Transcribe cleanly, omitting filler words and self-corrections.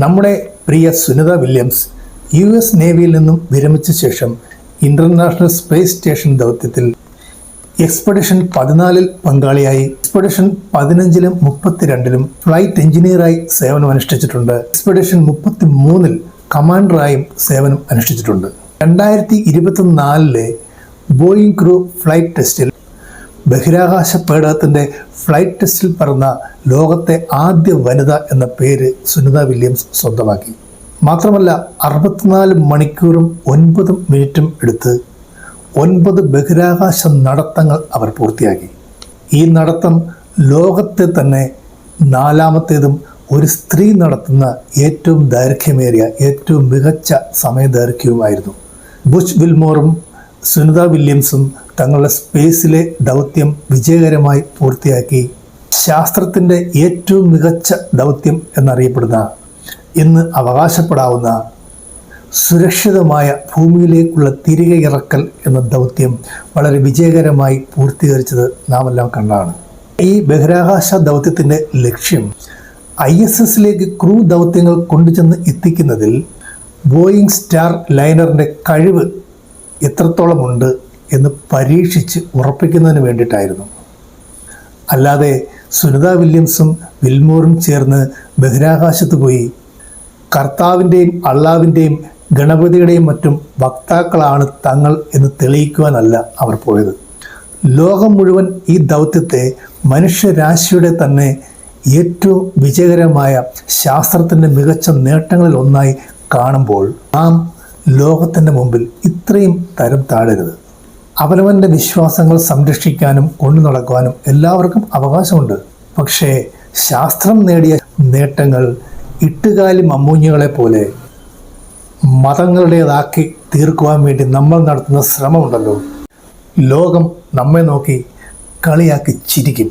നമ്മുടെ പ്രിയ Sunitha Williams US നേവിയിൽ നിന്നും വിരമിച്ച ശേഷം ഇന്റർനാഷണൽ സ്പേസ് സ്റ്റേഷൻ ദൗത്യത്തിൽ എക്സ്പെഡിഷൻ 14 പങ്കാളിയായി എക്സ്പെഡിഷൻ 15-ലും 32-ലും ഫ്ലൈറ്റ് എഞ്ചിനീയറായി സേവനമനുഷ്ഠിച്ചിട്ടുണ്ട്. എക്സ്പെഡിഷൻ 33-ൽ കമാൻഡറായും സേവനം അനുഷ്ഠിച്ചിട്ടുണ്ട്. 2024-ലെ ബോയിങ് ക്രൂ ഫ്ലൈറ്റ് ടെസ്റ്റിൽ ബഹിരാകാശ പേടകത്തിൻ്റെ ഫ്ലൈറ്റ് ടെസ്റ്റിൽ പറന്ന ലോകത്തെ ആദ്യ വനിത എന്ന പേര് സുനിത വില്യംസ് സ്വന്തമാക്കി. മാത്രമല്ല 64 മണിക്കൂറും 9 മിനിറ്റും എടുത്ത് 9 ബഹിരാകാശ നടത്തങ്ങൾ അവർ പൂർത്തിയാക്കി. ഈ നടത്തം ലോകത്തെ തന്നെ 4ാമത്തേതും ഒരു സ്ത്രീ നടത്തുന്ന ഏറ്റവും ദൈർഘ്യമേറിയ ഏറ്റവും മികച്ച സമയദൈർഘ്യവുമായിരുന്നു. ബുച്ച് വിൽമോറും സുനിത വില്യംസും തങ്ങളുടെ സ്പേസിലെ ദൗത്യം വിജയകരമായി പൂർത്തിയാക്കി ശാസ്ത്രത്തിൻ്റെ ഏറ്റവും മികച്ച ദൗത്യം എന്നറിയപ്പെടുന്ന ഇന്ന് അവകാശപ്പെടാവുന്ന സുരക്ഷിതമായ ഭൂമിയിലേക്കുള്ള തിരികെ ഇറക്കൽ എന്ന ദൗത്യം വളരെ വിജയകരമായി പൂർത്തീകരിച്ചത് നാം എല്ലാം കണ്ടാണ്. ഈ ബഹിരാകാശ ദൗത്യത്തിൻ്റെ ലക്ഷ്യം ISSലേക്ക് ക്രൂ ദൗത്യങ്ങൾ കൊണ്ടുചെന്ന് എത്തിക്കുന്നതിൽ ബോയിങ് സ്റ്റാർ ലൈനറിൻ്റെ കഴിവ് എത്രത്തോളമുണ്ട് എന്ന് പരീക്ഷിച്ച് ഉറപ്പിക്കുന്നതിന് വേണ്ടിയിട്ടായിരുന്നു. അല്ലാതെ സുനിത വില്യംസും വിൽമോറും ചേർന്ന് ബഹിരാകാശത്ത് പോയി കർത്താവിൻ്റെയും അള്ളാവിൻ്റെയും ഗണപതിയുടെയും മറ്റും വക്താക്കളാണ് തങ്ങൾ എന്ന് തെളിയിക്കുവാനല്ല അവർ പോയത്. ലോകം മുഴുവൻ ഈ ദൗത്യത്തെ മനുഷ്യരാശിയുടെ തന്നെ ഏറ്റവും വിജയകരമായ ശാസ്ത്രത്തിൻ്റെ മികച്ച നേട്ടങ്ങളിൽ ഒന്നായി കാണുമ്പോൾ നാം ലോകത്തിൻ്റെ മുമ്പിൽ ഇത്രയും തരം താഴരുത്. അവനവൻ്റെ വിശ്വാസങ്ങൾ സംരക്ഷിക്കാനും കൊണ്ടു നടക്കുവാനും എല്ലാവർക്കും അവകാശമുണ്ട്. പക്ഷേ ശാസ്ത്രം നേടിയ നേട്ടങ്ങൾ ഇട്ടുകാലി മമ്മൂഞ്ഞുകളെ പോലെ മതങ്ങളുടേതാക്കി തീർക്കുവാൻ വേണ്ടി നമ്മൾ നടത്തുന്ന ശ്രമമുണ്ടല്ലോ, ലോകം നമ്മെ നോക്കി കളിയാക്കി ചിരിക്കും.